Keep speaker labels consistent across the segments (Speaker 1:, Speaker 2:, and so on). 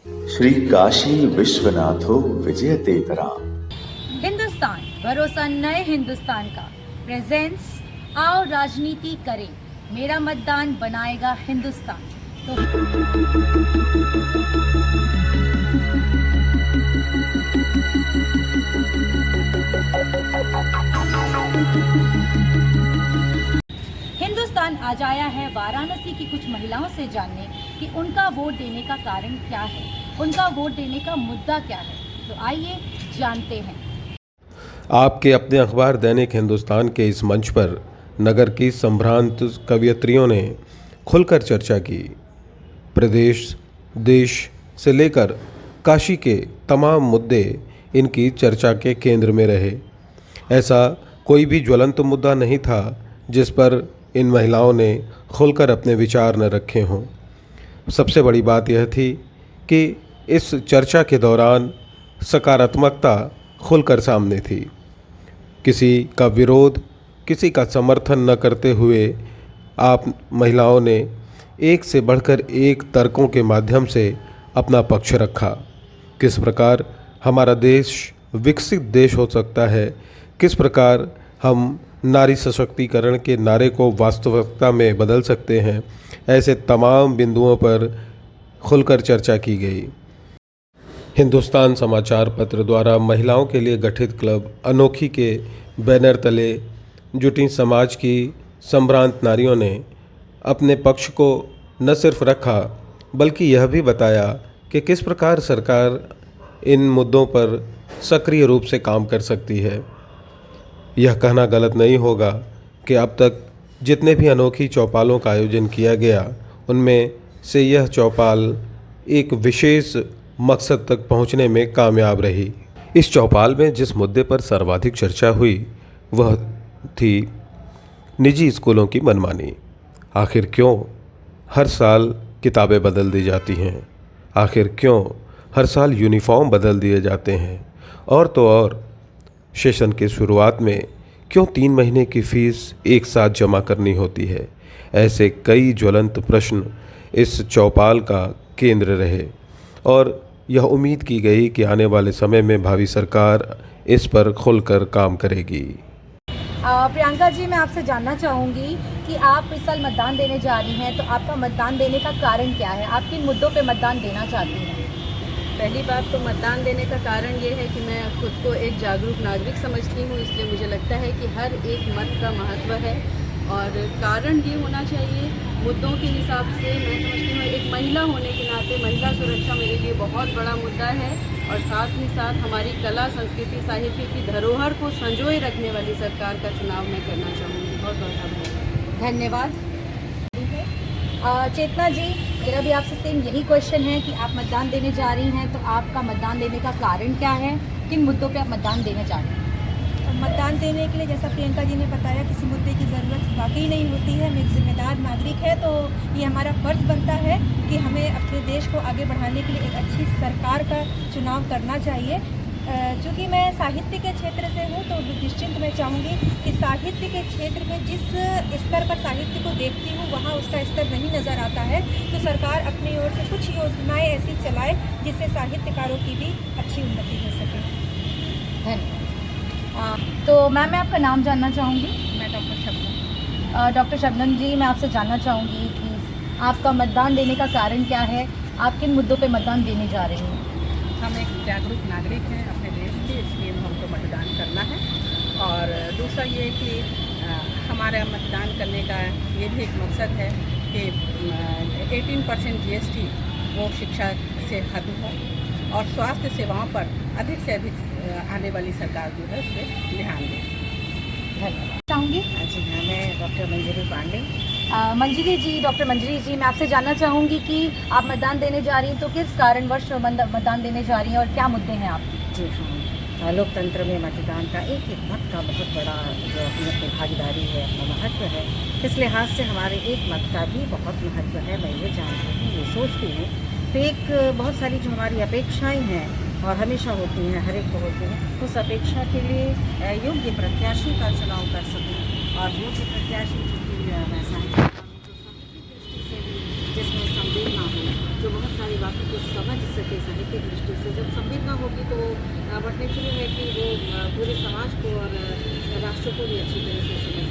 Speaker 1: श्री काशी विश्वनाथो विजयतेतरा।
Speaker 2: हिंदुस्तान भरोसा नए हिंदुस्तान का प्रेजेंस। आओ राजनीति करें, मेरा मतदान बनाएगा हिंदुस्तान। तो हिंदुस्तान आज आया है वाराणसी की कुछ महिलाओं से जानने कि उनका वोट देने का कारण क्या है, उनका वोट देने का मुद्दा क्या है। तो आइए जानते हैं।
Speaker 3: आपके अपने अखबार दैनिक हिंदुस्तान के इस मंच पर नगर की संभ्रांत कवयित्रियों ने खुलकर चर्चा की। प्रदेश, देश से लेकर काशी के तमाम मुद्दे इनकी चर्चा के केंद्र में रहे। ऐसा कोई भी ज्वलंत मुद्दा नहीं था जिस पर इन महिलाओं ने खुलकर अपने विचार न रखे हों। सबसे बड़ी बात यह थी कि इस चर्चा के दौरान सकारात्मकता खुलकर सामने थी। किसी का विरोध, किसी का समर्थन न करते हुए आप महिलाओं ने एक से बढ़कर एक तर्कों के माध्यम से अपना पक्ष रखा। किस प्रकार हमारा देश विकसित देश हो सकता है, किस प्रकार हम नारी सशक्तिकरण के नारे को वास्तविकता में बदल सकते हैं, ऐसे तमाम बिंदुओं पर खुलकर चर्चा की गई। हिंदुस्तान समाचार पत्र द्वारा महिलाओं के लिए गठित क्लब अनोखी के बैनर तले जुटी समाज की संभ्रांत नारियों ने अपने पक्ष को न सिर्फ रखा बल्कि यह भी बताया कि किस प्रकार सरकार इन मुद्दों पर सक्रिय रूप से काम कर सकती है। यह कहना गलत नहीं होगा कि अब तक जितने भी अनोखी चौपालों का आयोजन किया गया उनमें से यह चौपाल एक विशेष मकसद तक पहुंचने में कामयाब रही। इस चौपाल में जिस मुद्दे पर सर्वाधिक चर्चा हुई वह थी निजी स्कूलों की मनमानी। आखिर क्यों हर साल किताबें बदल दी जाती हैं? आखिर क्यों हर साल यूनिफॉर्म बदल दिए जाते हैं? और तो और सेशन की शुरुआत में क्यों 3 महीने की फीस एक साथ जमा करनी होती है? ऐसे कई ज्वलंत प्रश्न इस चौपाल का केंद्र रहे और यह उम्मीद की गई कि आने वाले समय में भावी सरकार इस पर खुलकर काम करेगी।
Speaker 2: प्रियंका जी, मैं आपसे जानना चाहूँगी कि आप इस साल मतदान देने जा रही हैं, तो आपका मतदान देने का कारण क्या है? आप किन मुद्दों पे मतदान देना चाहती हैं?
Speaker 4: पहली बात तो मतदान देने का कारण ये है कि मैं खुद को एक जागरूक नागरिक समझती हूँ, इसलिए मुझे लगता है कि हर एक मत का महत्व है और कारण ये होना चाहिए मुद्दों के हिसाब से। मैं समझती हूँ एक महिला होने के नाते महिला सुरक्षा मेरे लिए बहुत बड़ा मुद्दा है और साथ ही साथ हमारी कला, संस्कृति, साहित्य की धरोहर को संजोए रखने वाली सरकार का चुनाव मैं करना चाहूँगी। बहुत बहुत आभार।
Speaker 2: धन्यवाद। चेतना जी, मेरा भी आपसे सेम यही क्वेश्चन है कि आप मतदान देने जा रही हैं, तो आपका मतदान देने का कारण क्या है? किन मुद्दों पे आप मतदान देने जा रही हैं?
Speaker 5: मतदान देने के लिए जैसा प्रियंका जी ने बताया किसी मुद्दे की ज़रूरत वाकई नहीं होती है। हम एक जिम्मेदार नागरिक है तो ये हमारा फ़र्ज़ बनता है कि हमें अपने देश को आगे बढ़ाने के लिए एक अच्छी सरकार का चुनाव करना चाहिए। चूँकि मैं साहित्य के क्षेत्र से हूँ तो निश्चिंत मैं चाहूँगी कि साहित्य के क्षेत्र में जिस स्तर पर साहित्य को देखती हूँ वहाँ उसका स्तर नहीं नज़र आता है, तो सरकार अपनी ओर से कुछ योजनाएं ऐसी चलाए जिससे साहित्यकारों की भी अच्छी उन्नति हो सके।
Speaker 2: धन्यवाद। तो मैम, मैं आपका नाम जानना चाहूँगी।
Speaker 5: मैं डॉक्टर शबनम।
Speaker 2: डॉक्टर शबनम जी, मैं आपसे जानना चाहूँगी कि आपका मतदान देने का कारण क्या है? आप किन मुद्दों पे मतदान देने जा रही हैं?
Speaker 6: हम एक जागरूक नागरिक हैं अपने देश के, इसलिए हमको मतदान करना है। और दूसरा ये कि हमारा मतदान करने का ये भी एक मकसद है कि 18% GST वो शिक्षा से खत्म हो और स्वास्थ्य सेवाओं पर अधिक से अधिक आने वाली सरकार जो है उस पर ध्यान दें।
Speaker 2: धन्यवाद। चाहूँगी।
Speaker 6: जी हाँ, मैं डॉक्टर मंजरी पांडे।
Speaker 2: मंजरी जी, डॉक्टर मंजरी जी, मैं आपसे जानना चाहूँगी कि आप मतदान देने जा रही हैं, तो किस कारणवश मतदान देने जा रही हैं और क्या मुद्दे हैं आपके?
Speaker 6: जी हाँ, लोकतंत्र में मतदान का एक मत का बहुत बड़ा जो अपनी भागीदारी है, अपना महत्व है। इस लिहाज से हमारे एक मत का भी बहुत महत्व है। मैं ये जानती हूँ, ये सोचती हूँ। तो एक बहुत सारी जो हमारी अपेक्षाएं हैं और हमेशा होती हैं, हर एक को होती हैं, उस अपेक्षा के लिए योग्य प्रत्याशी का चुनाव कर सकूँ और योग्य प्रत्याशी वैसा है जिसमें संवेदना हो, जो बहुत सारी
Speaker 7: बाकी को समझ सके साहित्यिक दृष्टि से। जब संवेदना होगी तो बट नेचुरल है कि वो पूरे समाज को और राष्ट्र को भी अच्छी तरह से समझ।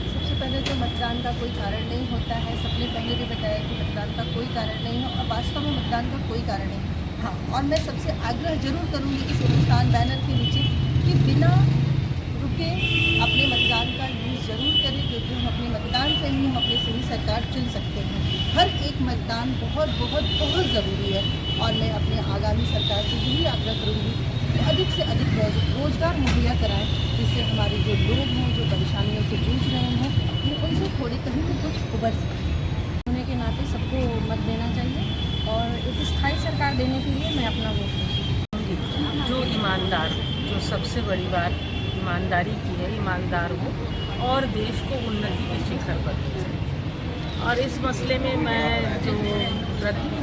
Speaker 2: सबसे पहले तो मतदान का कोई कारण नहीं होता है। सबने पहले भी बताया कि मतदान का कोई कारण नहीं है और वास्तव में मतदान का कोई कारण नहीं। हाँ, और मैं सबसे आग्रह जरूर करूँगी इस हिंदुस्तान बैनर के नीचे कि बिना रुके अपने मतदान का यूज़ ज़रूर करें, क्योंकि हम अपने मतदान से ही हम अपनी सही सरकार चुन सकते हैं। हर एक मतदान बहुत बहुत बहुत ज़रूरी है और मैं अपने आगामी सरकार से यही आग्रह करूँगी कि अधिक से अधिक रोज़गार मुहैया कराएं, जिससे हमारे जो लोग हैं, जो परेशानियों से जूझ रहे हैं, ये उनसे थोड़ी कहीं भी कुछ उबर सके। होने के नाते सबको मत देना चाहिए और एक स्थायी सरकार देने के लिए मैं अपना वोट दूँगी।
Speaker 8: जो ईमानदार, जो सबसे बड़ी बात ईमानदारी की है, ईमानदार हो और देश को उन्नति के शिखर पर ले जाए। और इस मसले में मैं जो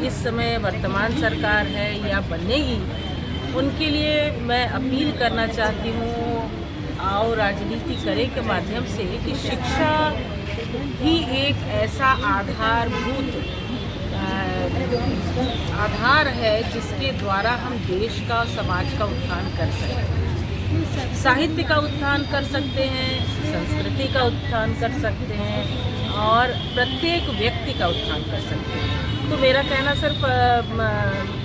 Speaker 8: इस समय वर्तमान सरकार है या बनेगी, उनके लिए मैं अपील करना चाहती हूँ आओ राजनीति करे के माध्यम से कि शिक्षा ही एक ऐसा आधारभूत आधार है जिसके द्वारा हम देश का और समाज का उत्थान कर सकते हैं। साहित्य का उत्थान कर सकते हैं, संस्कृति का उत्थान कर सकते हैं और प्रत्येक व्यक्ति का उत्थान कर सकते हैं। तो मेरा कहना सिर्फ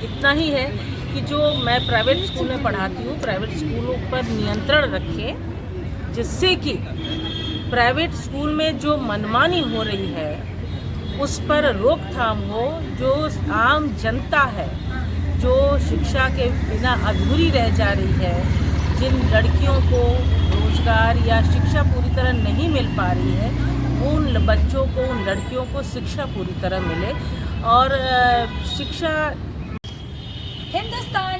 Speaker 8: इतना ही है कि जो मैं प्राइवेट स्कूल में पढ़ाती हूँ, प्राइवेट स्कूलों पर नियंत्रण रखें, जिससे कि प्राइवेट स्कूल में जो मनमानी हो रही है उस पर रोकथाम हो। जो आम जनता है, जो शिक्षा के बिना अधूरी रह जा रही है, जिन लड़कियों को रोजगार या शिक्षा पूरी तरह नहीं मिल पा रही है, उन बच्चों को, उन लड़कियों को शिक्षा पूरी तरह मिले और शिक्षा।
Speaker 2: हिंदुस्तान